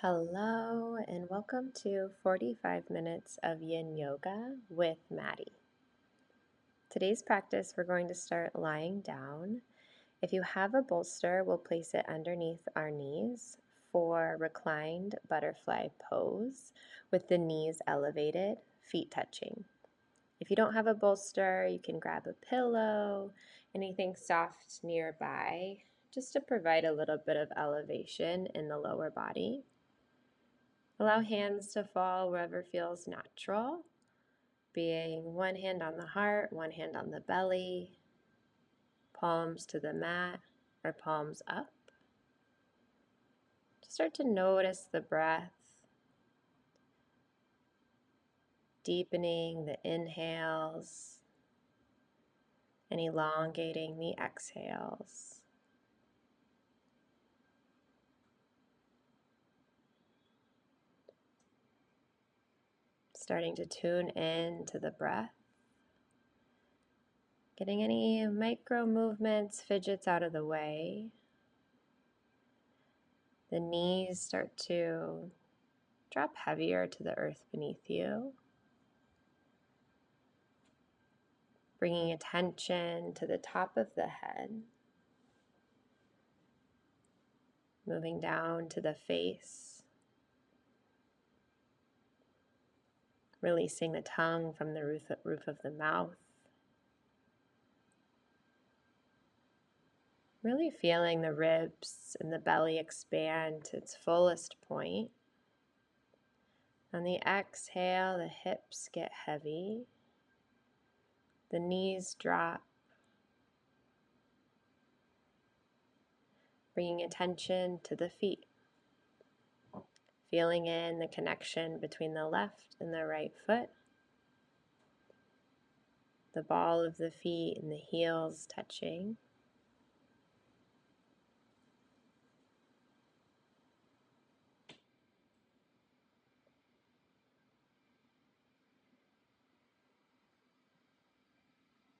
Hello, and welcome to 45 minutes of Yin Yoga with Maddie. Today's practice, we're going to start lying down. If you have a bolster, we'll place it underneath our knees for reclined butterfly pose with the knees elevated, feet touching. If you don't have a bolster, you can grab a pillow, anything soft nearby, just to provide a little bit of elevation in the lower body. Allow hands to fall wherever feels natural, being one hand on the heart, one hand on the belly, palms to the mat or palms up. Just start to notice the breath, deepening the inhales and elongating the exhales. Starting to tune in to the breath. Getting any micro movements, fidgets out of the way. The knees start to drop heavier to the earth beneath you. Bringing attention to the top of the head. Moving down to the face. Releasing the tongue from the roof of the mouth. Really feeling the ribs and the belly expand to its fullest point. On the exhale, the hips get heavy. The knees drop. Bringing attention to the feet. Feeling in the connection between the left and the right foot. The ball of the feet and the heels touching.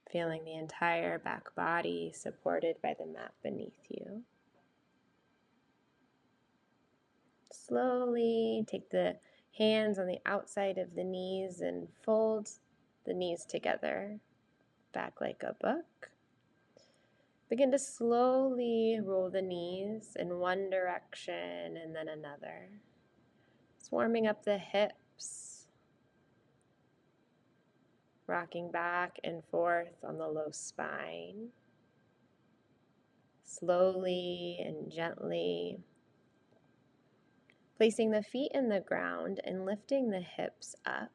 Feeling the entire back body supported by the mat beneath you. Slowly take the hands on the outside of the knees and fold the knees together, back like a book. Begin to slowly roll the knees in one direction and then another. It's warming up the hips, rocking back and forth on the low spine. Slowly and gently placing the feet in the ground and lifting the hips up.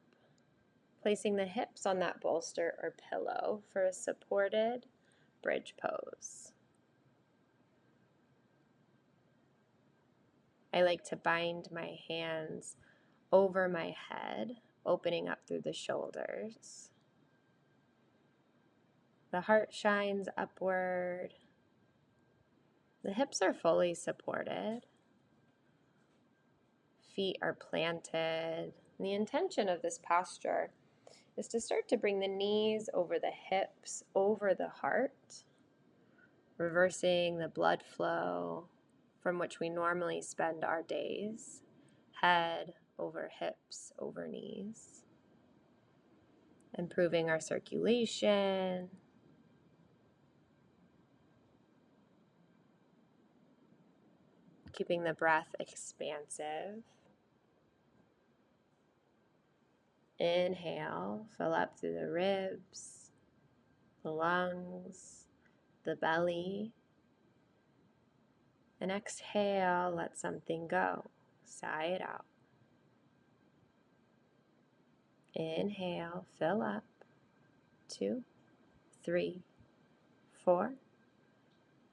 Placing the hips on that bolster or pillow for a supported bridge pose. I like to bind my hands over my head, opening up through the shoulders. The heart shines upward. The hips are fully supported. Feet are planted. And the intention of this posture is to start to bring the knees over the hips, over the heart, reversing the blood flow from which we normally spend our days, head over hips, over knees, improving our circulation, keeping the breath expansive. Inhale, fill up through the ribs, the lungs, the belly. And exhale, let something go. Sigh it out. Inhale, fill up. 2, 3, 4.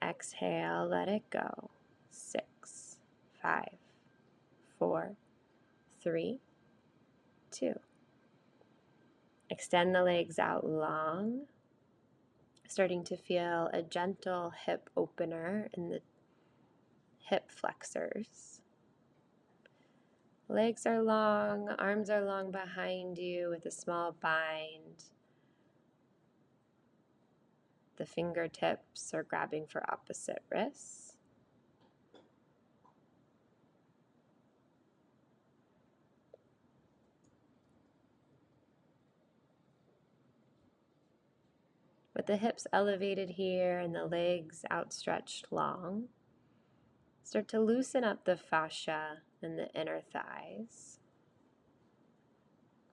Exhale, let it go. 6, 5, 4, 3, 2. Extend the legs out long, starting to feel a gentle hip opener in the hip flexors. Legs are long, arms are long behind you with a small bind. The fingertips are grabbing for opposite wrists. With the hips elevated here and the legs outstretched long, start to loosen up the fascia in the inner thighs,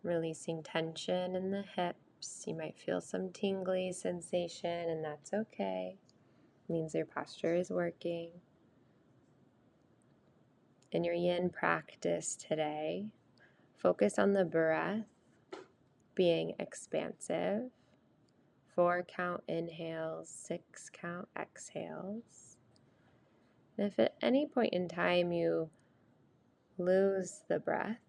releasing tension in the hips. You might feel some tingly sensation, and that's okay. It means your posture is working. In your yin practice today, focus on the breath being expansive. 4 count inhales, 6 count exhales. And if at any point in time you lose the breath,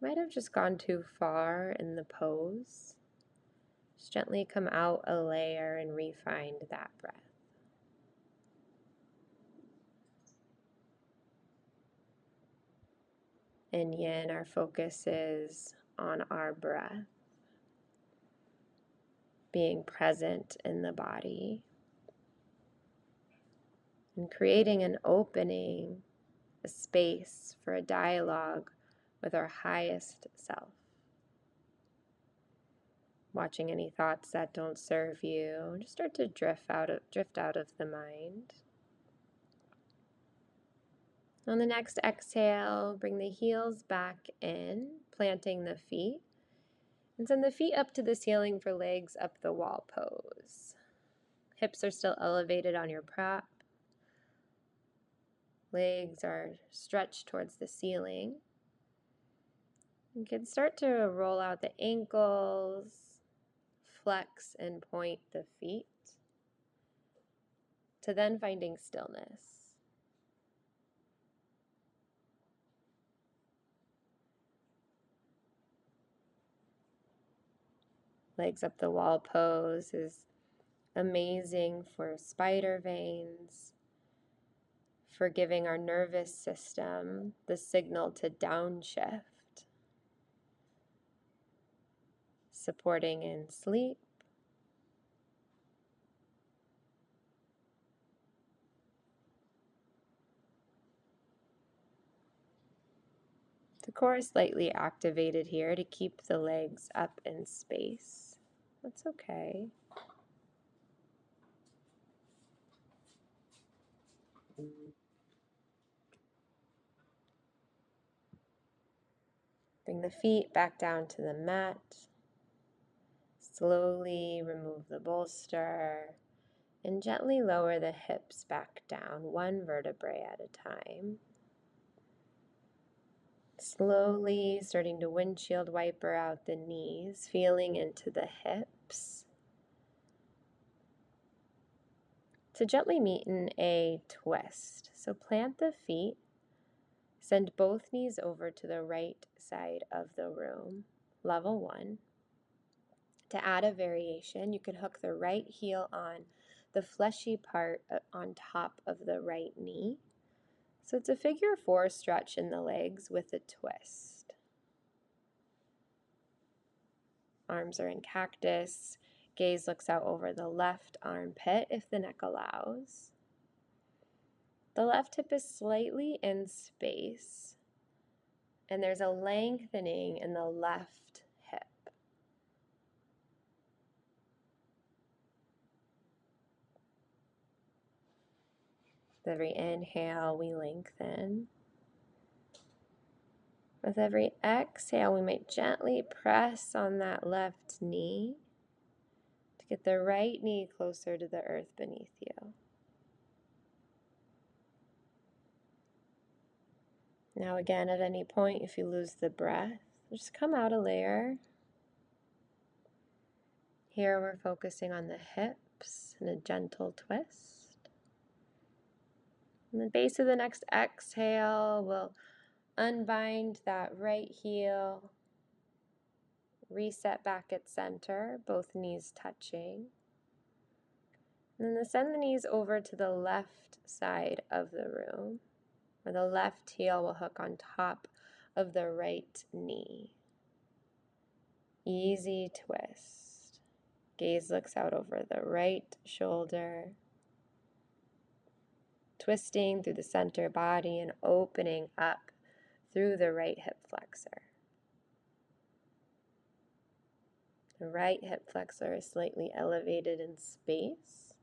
you might have just gone too far in the pose. Just gently come out a layer and re-find that breath. In yin, our focus is on our breath, being present in the body, and creating an opening, a space for a dialogue with our highest self. Watching any thoughts that don't serve you, just start to drift out of the mind. On the next exhale, bring the heels back in, planting the feet, and send the feet up to the ceiling for legs up the wall pose. Hips are still elevated on your prop. Legs are stretched towards the ceiling. You can start to roll out the ankles, flex and point the feet, to then finding stillness. Legs up the wall pose is amazing for spider veins, for giving our nervous system the signal to downshift, supporting in sleep. The core is slightly activated here to keep the legs up in space. That's okay. Bring the feet back down to the mat. Slowly remove the bolster and gently lower the hips back down, one vertebrae at a time. Slowly starting to windshield wiper out the knees, feeling into the hips. To gently meet in a twist. So plant the feet, send both knees over to the right side of the room, level 1. To add a variation, you could hook the right heel on the fleshy part on top of the right knee. So it's a figure 4 stretch in the legs with a twist. Arms are in cactus. Gaze looks out over the left armpit if the neck allows. The left hip is slightly in space, and there's a lengthening in the left hip. With every inhale, we lengthen. With every exhale, we might gently press on that left knee to get the right knee closer to the earth beneath you. Now again, at any point, if you lose the breath, just come out a layer. Here we're focusing on the hips and a gentle twist. And the base of the next exhale, we'll unbind that right heel, reset back at center, both knees touching. And then send the knees over to the left side of the room, where the left heel will hook on top of the right knee. Easy twist. Gaze looks out over the right shoulder, twisting through the center body and opening up through the right hip flexor. The right hip flexor is slightly elevated in space.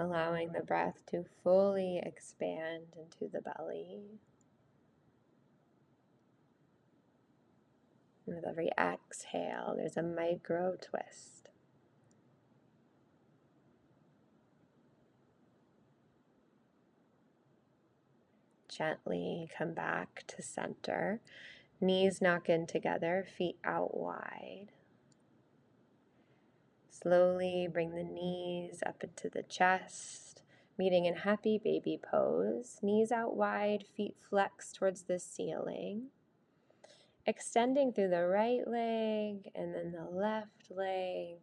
Allowing the breath to fully expand into the belly. And with every exhale, there's a micro twist. Gently come back to center. Knees knock in together, feet out wide. Slowly bring the knees up into the chest, meeting in happy baby pose. Knees out wide, feet flex towards the ceiling. Extending through the right leg and then the left leg.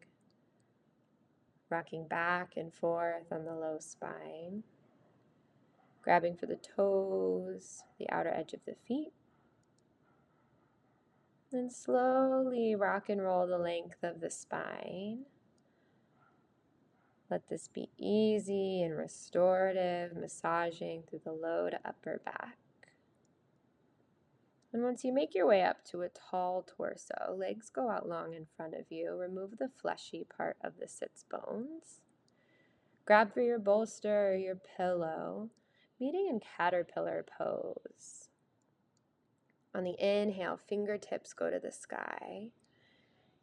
Rocking back and forth on the low spine. Grabbing for the toes, the outer edge of the feet. Then slowly rock and roll the length of the spine. Let this be easy and restorative, massaging through the low to upper back. And once you make your way up to a tall torso, legs go out long in front of you. Remove the fleshy part of the sits bones. Grab for your bolster or your pillow, meeting in caterpillar pose. On the inhale, fingertips go to the sky.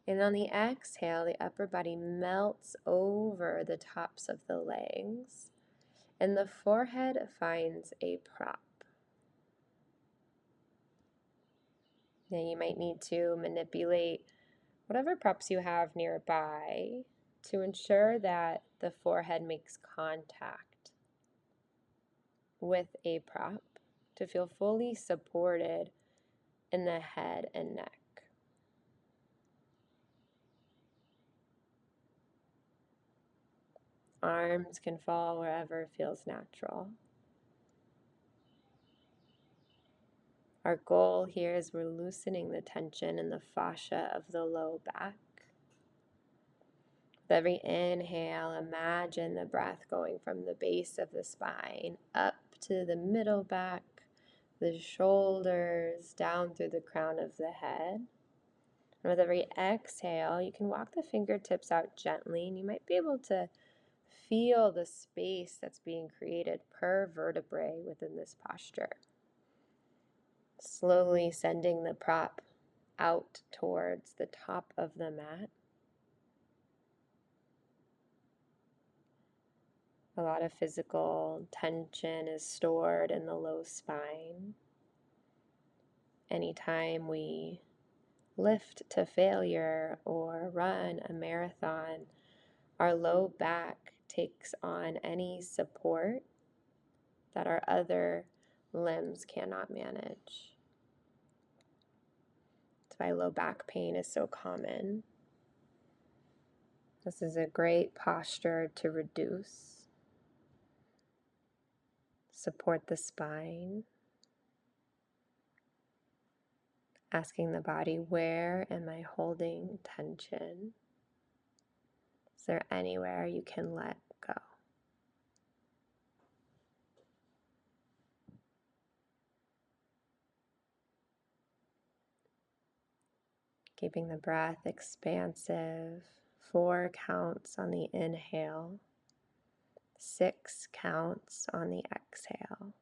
And on the exhale, the upper body melts over the tops of the legs, and the forehead finds a prop. Now you might need to manipulate whatever props you have nearby to ensure that the forehead makes contact with a prop to feel fully supported in the head and neck. Arms can fall wherever feels natural. Our goal here is we're loosening the tension in the fascia of the low back. With every inhale, imagine the breath going from the base of the spine up to the middle back, the shoulders, down through the crown of the head. And with every exhale, you can walk the fingertips out gently, and you might be able to feel the space that's being created per vertebrae within this posture. Slowly sending the prop out towards the top of the mat. A lot of physical tension is stored in the low spine. Anytime we lift to failure or run a marathon, our low back takes on any support that our other limbs cannot manage. That's why low back pain is so common. This is a great posture to reduce, support the spine, asking the body, where am I holding tension? Is there anywhere you can let go? Keeping the breath expansive. 4 counts on the inhale, 6 counts on the exhale.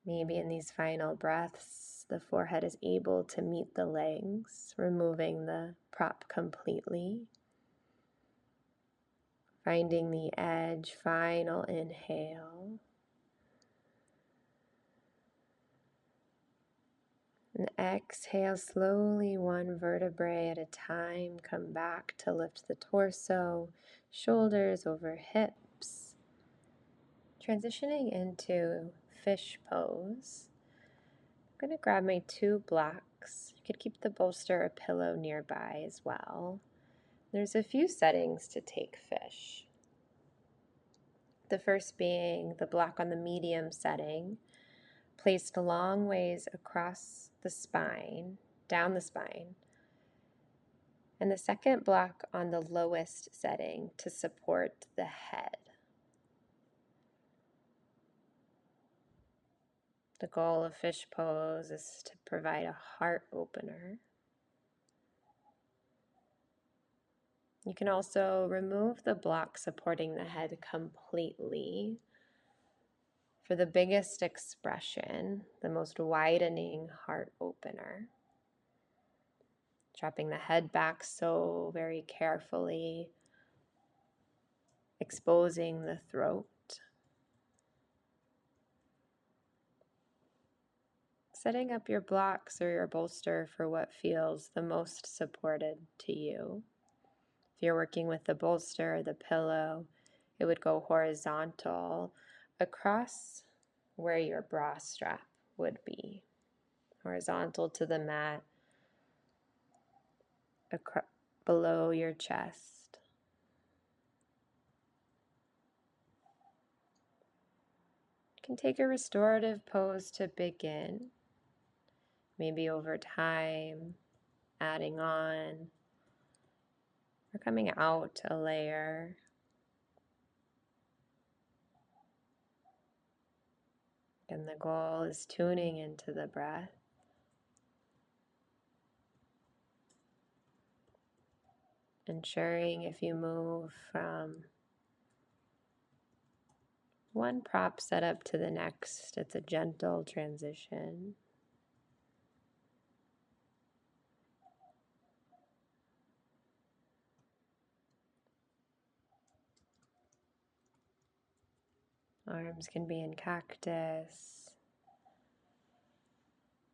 Maybe in these final breaths, the forehead is able to meet the legs, removing the prop completely. Finding the edge, final inhale. And exhale slowly, one vertebrae at a time. Come back to lift the torso, shoulders over hips. Transitioning into fish pose. I'm going to grab my 2 blocks. You could keep the bolster or pillow nearby as well. There's a few settings to take fish. The first being the block on the medium setting, placed a long ways across the spine, down the spine, and the second block on the lowest setting to support the head. The goal of fish pose is to provide a heart opener. You can also remove the block supporting the head completely for the biggest expression, the most widening heart opener. Dropping the head back so very carefully, exposing the throat. Setting up your blocks or your bolster for what feels the most supported to you. If you're working with the bolster or the pillow, it would go horizontal across where your bra strap would be. Horizontal to the mat, below your chest. You can take a restorative pose to begin. Maybe over time, adding on or coming out a layer. And the goal is tuning into the breath. Ensuring if you move from one prop setup to the next, it's a gentle transition. Arms can be in cactus.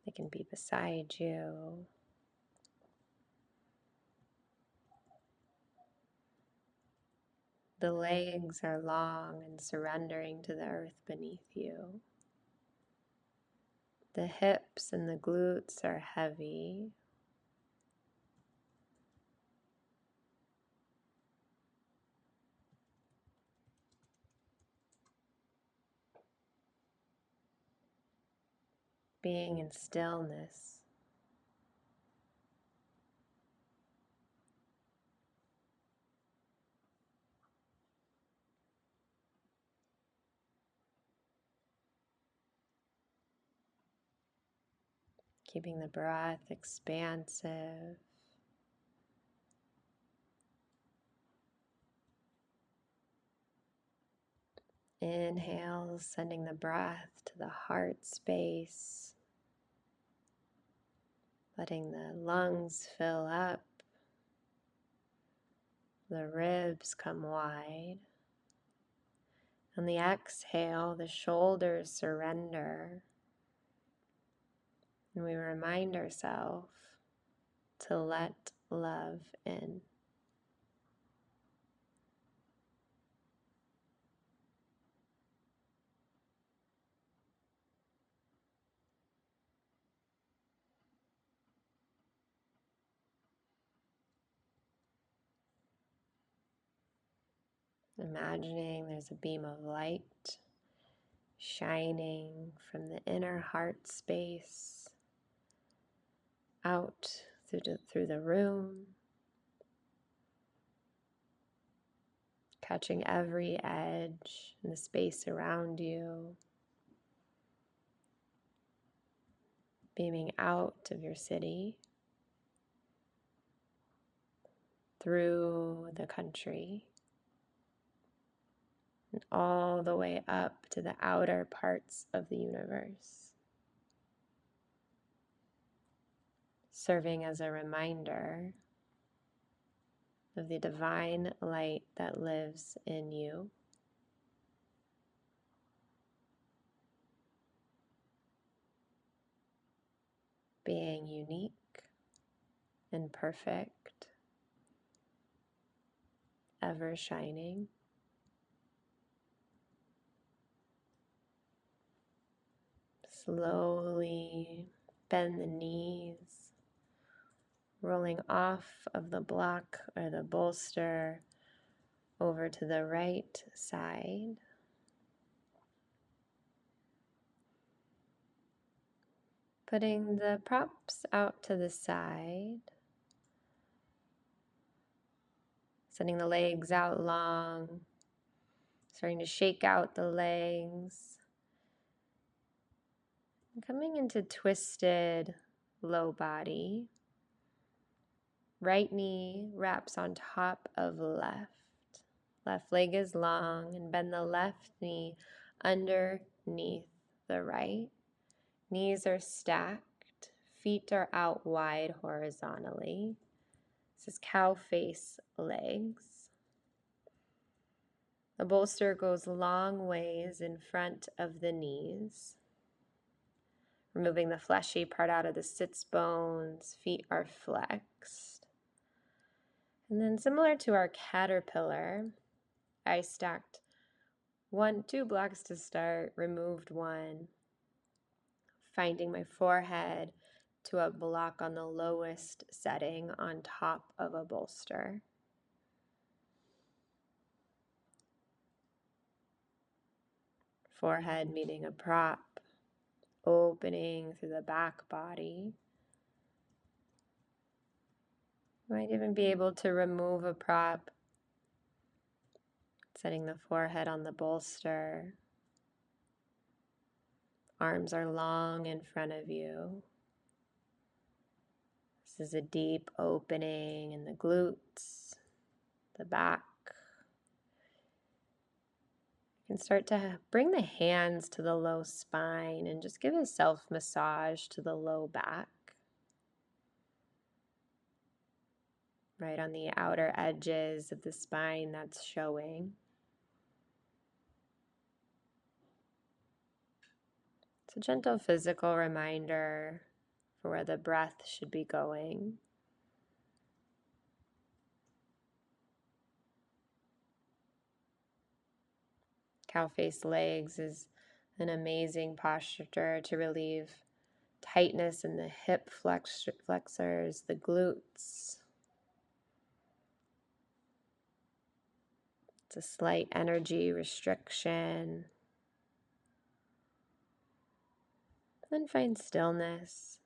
They can be beside you. The legs are long and surrendering to the earth beneath you. The hips and the glutes are heavy. Being in stillness. Keeping the breath expansive. Inhale, sending the breath to the heart space. Letting the lungs fill up. The ribs come wide. On the exhale, the shoulders surrender. And we remind ourselves to let love in. Imagining there's a beam of light shining from the inner heart space out through the room, catching every edge in the space around you, beaming out of your city, through the country, and all the way up to the outer parts of the universe, serving as a reminder of the divine light that lives in you. Being unique and perfect, ever shining. Slowly bend the knees, rolling off of the block or the bolster over to the right side. Putting the props out to the side, sending the legs out long, starting to shake out the legs, and coming into twisted low body. Right knee wraps on top of left. Left leg is long, and bend the left knee underneath the right. Knees are stacked, feet are out wide horizontally. This is cow face legs. The bolster goes long ways in front of the knees, removing the fleshy part out of the sits bones. Feet are flexed. And then, similar to our caterpillar, I stacked two blocks to start, removed one, finding my forehead to a block on the lowest setting on top of a bolster. Forehead meeting a prop, opening through the back body. You might even be able to remove a prop, setting the forehead on the bolster. Arms are long in front of you. This is a deep opening in the glutes, the back. You can start to bring the hands to the low spine and just give a self massage to the low back. Right on the outer edges of the spine that's showing. It's a gentle physical reminder for where the breath should be going. Cow face legs is an amazing posture to relieve tightness in the hip flexors, the glutes. It's a slight energy restriction. Then find stillness.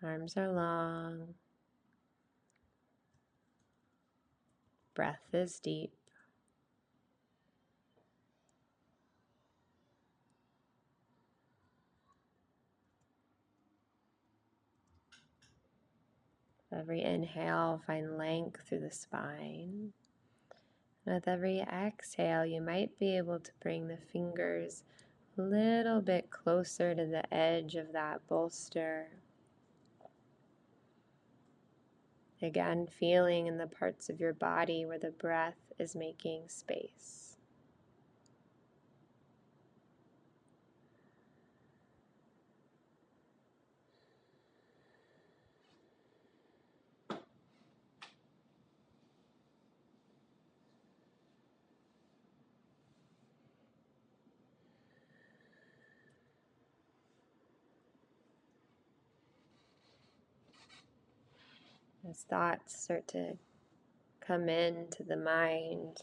Arms are long. Breath is deep. Every inhale, find length through the spine. And with every exhale, you might be able to bring the fingers a little bit closer to the edge of that bolster. Again, feeling in the parts of your body where the breath is making space. As thoughts start to come into the mind,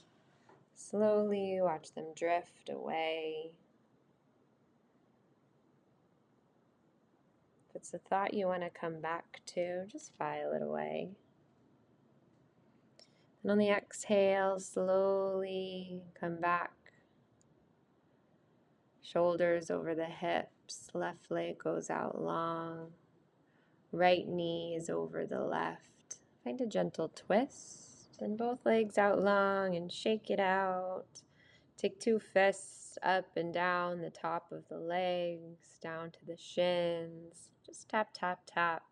slowly watch them drift away. If it's a thought you want to come back to, just file it away. And on the exhale, slowly come back. Shoulders over the hips, left leg goes out long. Right knee is over the left. Find a gentle twist. Send both legs out long and shake it out. Take two fists up and down the top of the legs, down to the shins. Just tap, tap, tap.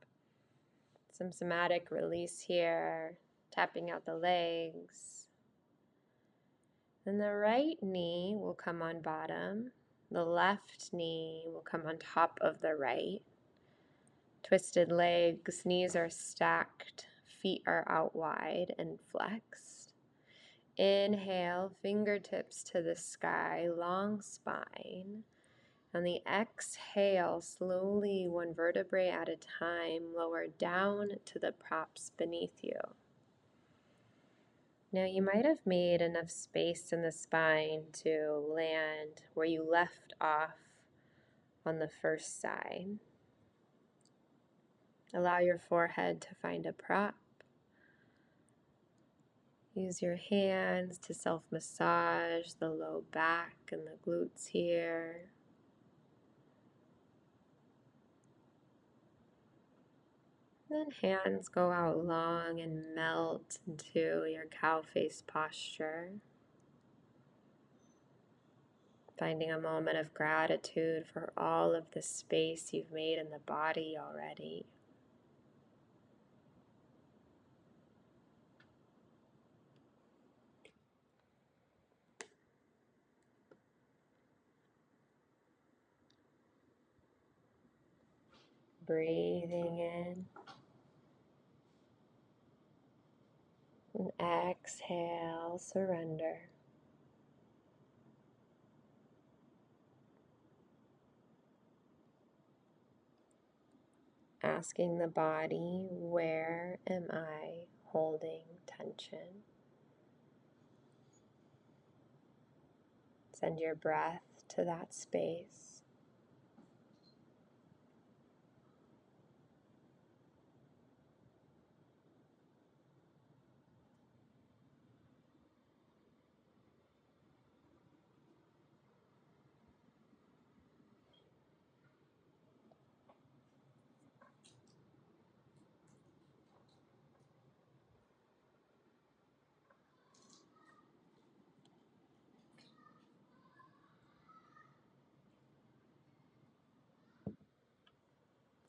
Some somatic release here. Tapping out the legs. Then the right knee will come on bottom. The left knee will come on top of the right. Twisted legs, knees are stacked, feet are out wide and flexed. Inhale, fingertips to the sky, long spine. On the exhale, slowly, one vertebrae at a time, lower down to the props beneath you. Now you might have made enough space in the spine to land where you left off on the first side. Allow your forehead to find a prop. Use your hands to self-massage the low back and the glutes here. Then hands go out long and melt into your cow face posture. Finding a moment of gratitude for all of the space you've made in the body already. Breathing in and exhale, surrender. Asking the body, where am I holding tension? Send your breath to that space.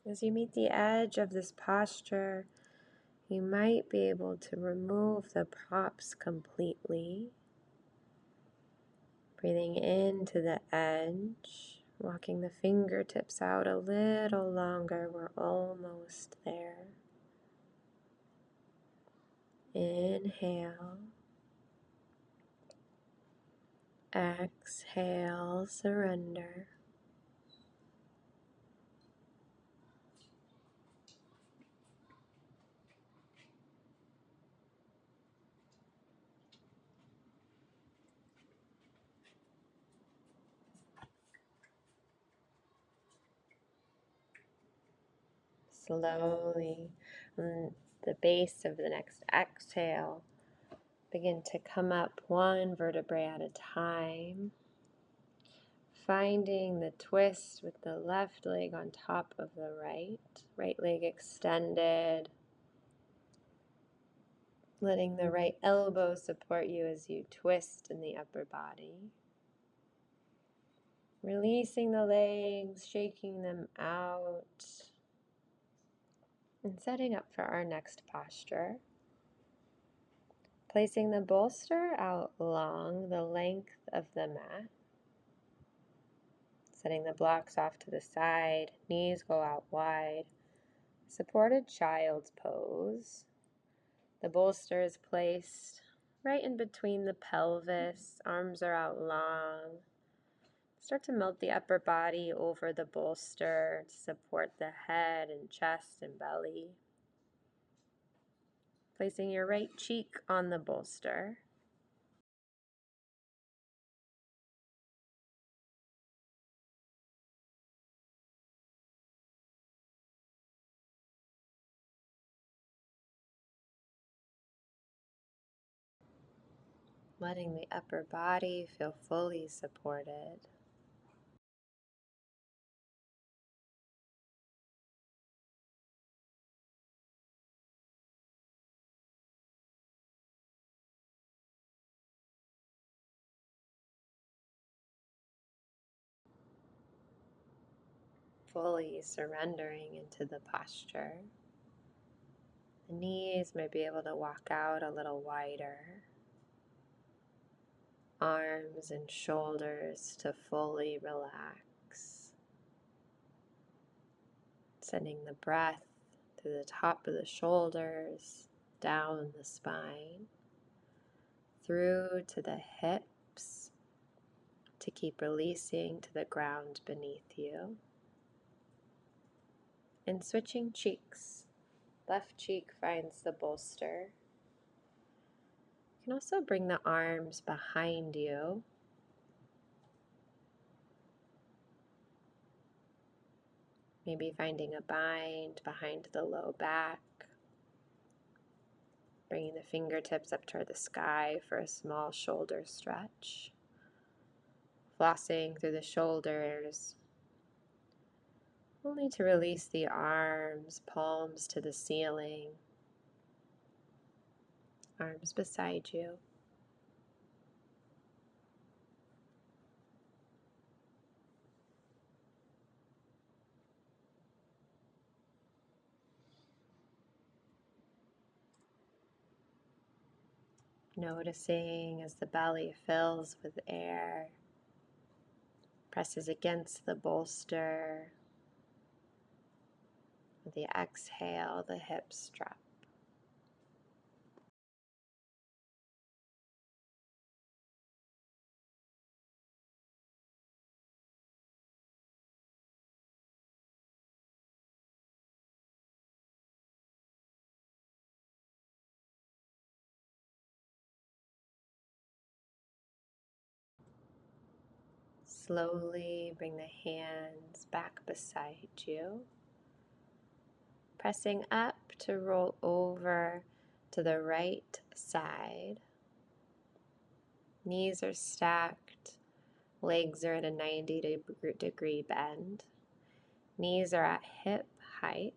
As you meet the edge of this posture, you might be able to remove the props completely. Breathing into the edge, walking the fingertips out a little longer. We're almost there. Inhale. Exhale, surrender. Slowly, on the base of the next exhale, begin to come up one vertebrae at a time, finding the twist with the left leg on top of the right leg extended, letting the right elbow support you as you twist in the upper body. Releasing the legs, shaking them out, and setting up for our next posture. Placing the bolster out long the length of the mat. Setting the blocks off to the side, knees go out wide. Supported child's pose. The bolster is placed right in between the pelvis, arms are out long. Start to melt the upper body over the bolster to support the head and chest and belly. Placing your right cheek on the bolster. Letting the upper body feel fully supported. Fully surrendering into the posture. The knees may be able to walk out a little wider. Arms and shoulders to fully relax. Sending the breath to the top of the shoulders, down the spine, through to the hips, to keep releasing to the ground beneath you. And switching cheeks. Left cheek finds the bolster. You can also bring the arms behind you. Maybe finding a bind behind the low back. Bringing the fingertips up toward the sky for a small shoulder stretch. Flossing through the shoulders, only to release the arms, palms to the ceiling, arms beside you. Noticing as the belly fills with air, presses against the bolster. With the exhale, the hips drop. Slowly bring the hands back beside you, pressing up to roll over to the right side. Knees are stacked, legs are at a 90-degree bend. Knees are at hip height.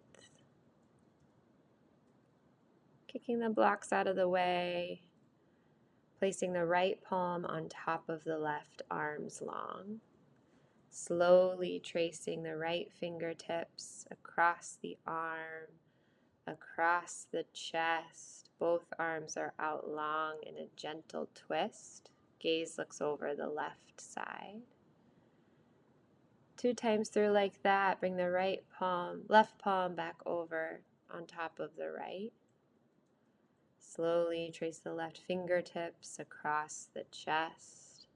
Kicking the blocks out of the way, placing the right palm on top of the left arms long. Slowly tracing the right fingertips across the arm, across the chest. Both arms are out long in a gentle twist. Gaze looks over the left side. 2 times through like that. Bring the left palm back over on top of the right. Slowly trace the left fingertips across the chest,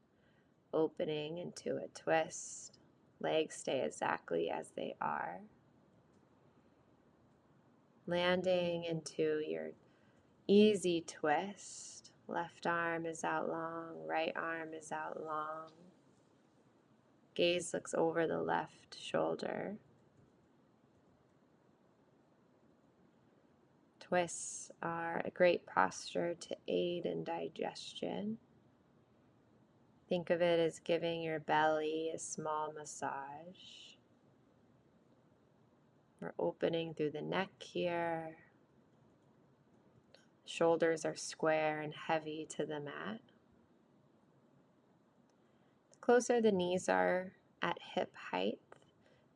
opening into a twist. Legs stay exactly as they are. Landing into your easy twist. Left arm is out long, right arm is out long. Gaze looks over the left shoulder. Twists are a great posture to aid in digestion. Think of it as giving your belly a small massage. We're opening through the neck here. Shoulders are square and heavy to the mat. The closer the knees are at hip height,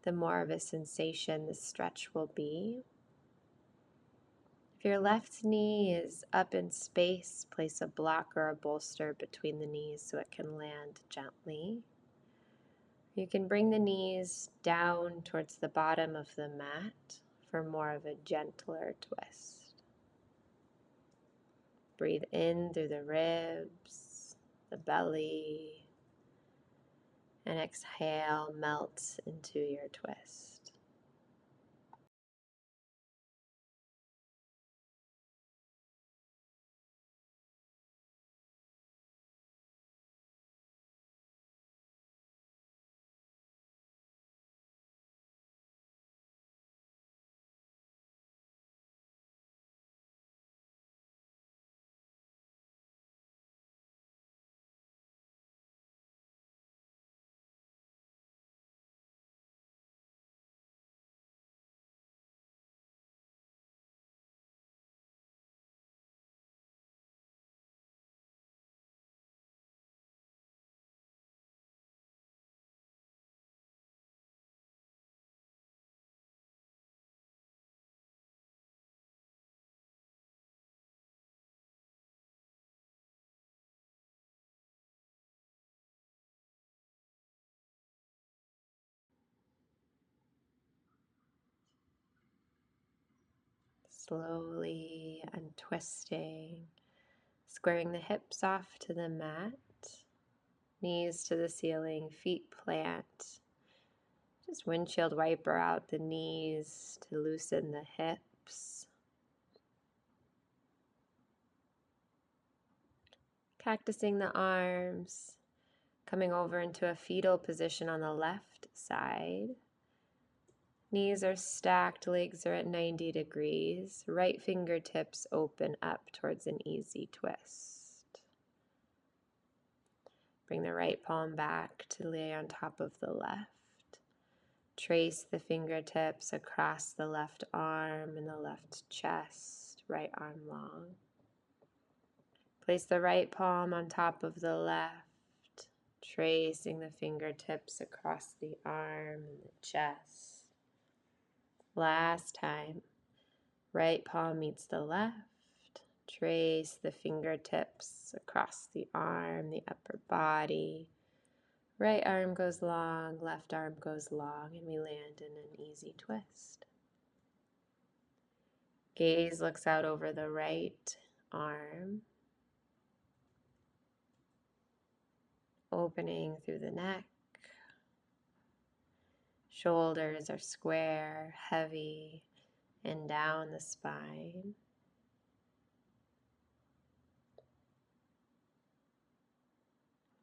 the more of a sensation the stretch will be. If your left knee is up in space, place a block or a bolster between the knees so it can land gently. You can bring the knees down towards the bottom of the mat for more of a gentler twist. Breathe in through the ribs, the belly, and exhale, melt into your twist. Slowly untwisting, squaring the hips off to the mat, knees to the ceiling, feet plant. Just windshield wiper out the knees to loosen the hips. Cactusing the arms, coming over into a fetal position on the left side. Knees are stacked, legs are at 90 degrees. Right fingertips open up towards an easy twist. Bring the right palm back to lay on top of the left. Trace the fingertips across the left arm and the left chest, right arm long. Place the right palm on top of the left, tracing the fingertips across the arm and the chest. Last time, right palm meets the left. Trace the fingertips across the arm, the upper body. Right arm goes long, left arm goes long, and we land in an easy twist. Gaze looks out over the right arm, opening through the neck. Shoulders are square, heavy, and down the spine.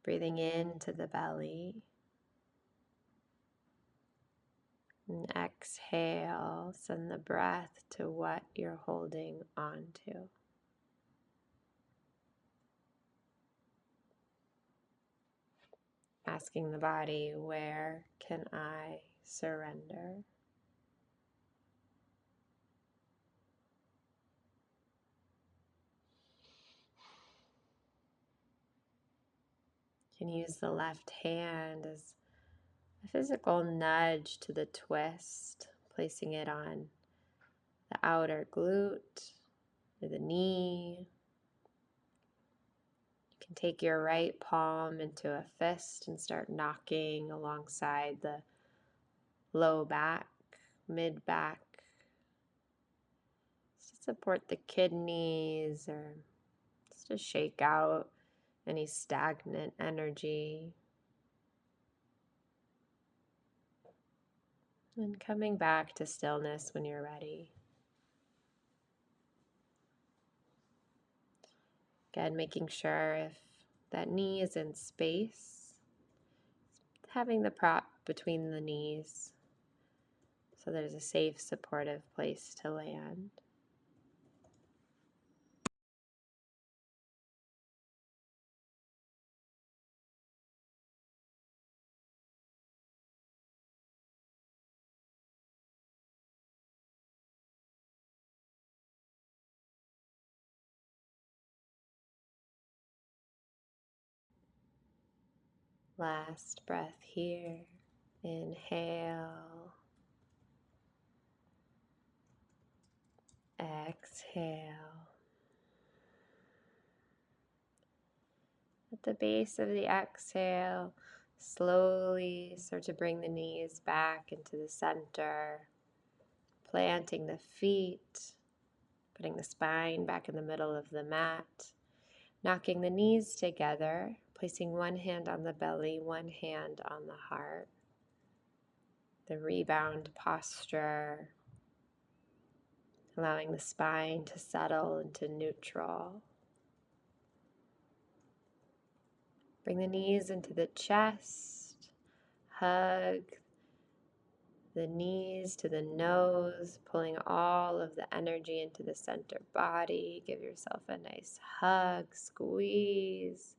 Breathing into the belly. And exhale, send the breath to what you're holding on to. Asking the body, where can I surrender? You can use the left hand as a physical nudge to the twist, placing it on the outer glute or the knee. You can take your right palm into a fist and start knocking alongside the low back, mid back, just to support the kidneys or just to shake out any stagnant energy. And coming back to stillness when you're ready. Again, making sure if that knee is in space, having the prop between the knees so there's a safe, supportive place to land. Last breath here. Inhale. Exhale. At the base of the exhale, slowly start to bring the knees back into the center, planting the feet, putting the spine back in the middle of the mat, knocking the knees together, placing one hand on the belly, one hand on the heart. The rebound posture, allowing the spine to settle into neutral. Bring the knees into the chest, hug the knees to the nose, pulling all of the energy into the center body. Give yourself a nice hug, squeeze,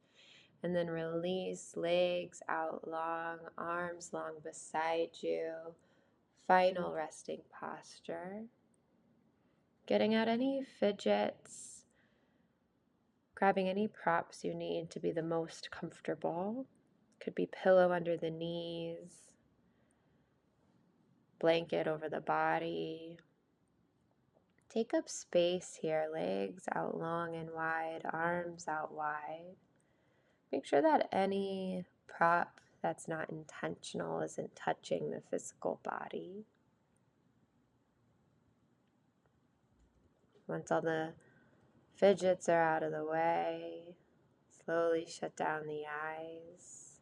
and then release. Legs out long, arms long beside you. Final resting posture. Getting out any fidgets, grabbing any props you need to be the most comfortable. Could be pillow under the knees, blanket over the body. Take up space here, legs out long and wide, arms out wide. Make sure that any prop that's not intentional isn't touching the physical body. Once all the fidgets are out of the way, slowly shut down the eyes.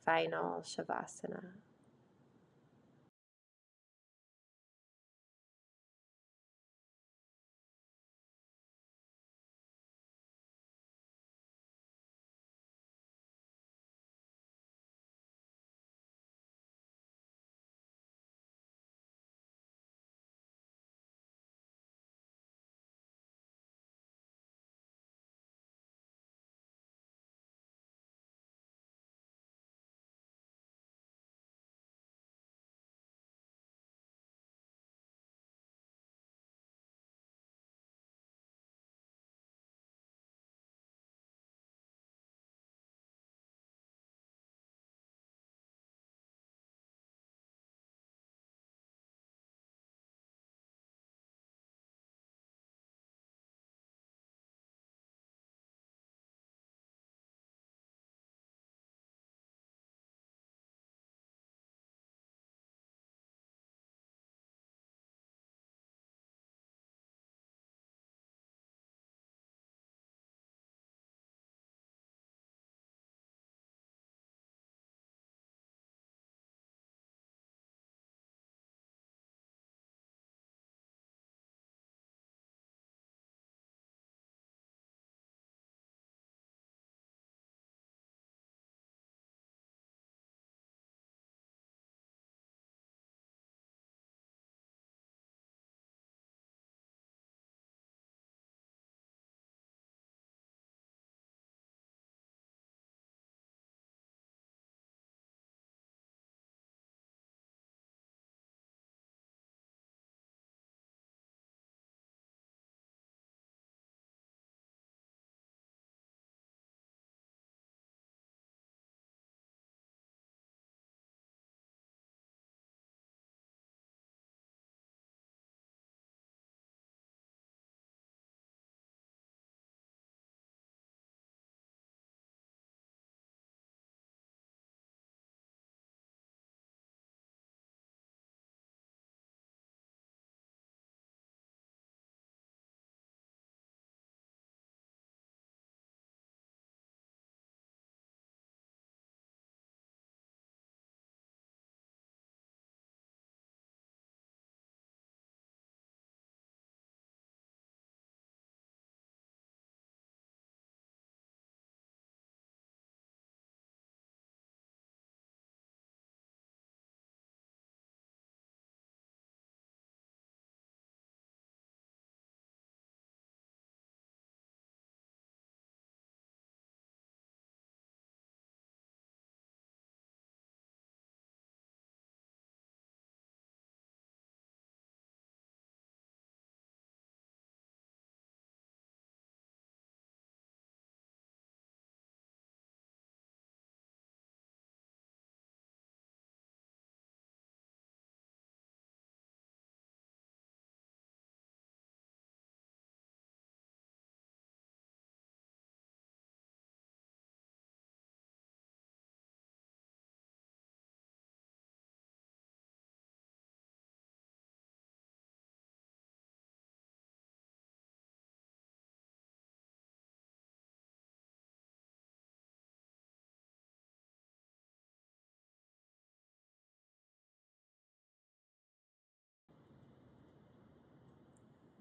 Final Shavasana.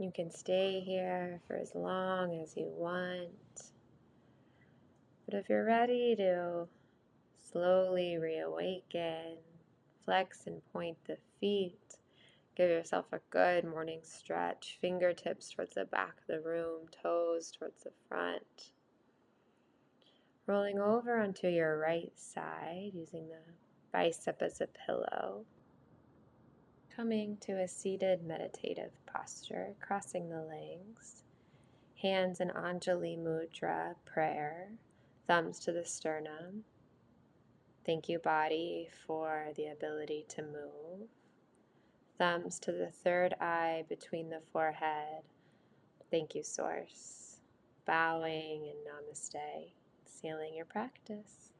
You can stay here for as long as you want. But if you're ready to slowly reawaken, flex and point the feet, give yourself a good morning stretch, fingertips towards the back of the room, toes towards the front. Rolling over onto your right side, using the bicep as a pillow. Coming to a seated meditative posture, crossing the legs. Hands in Anjali Mudra, prayer, thumbs to the sternum. Thank you, body, for the ability to move. Thumbs to the third eye between the forehead. Thank you, Source. Bowing and namaste. Sealing your practice.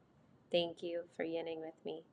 Thank you for yinning with me.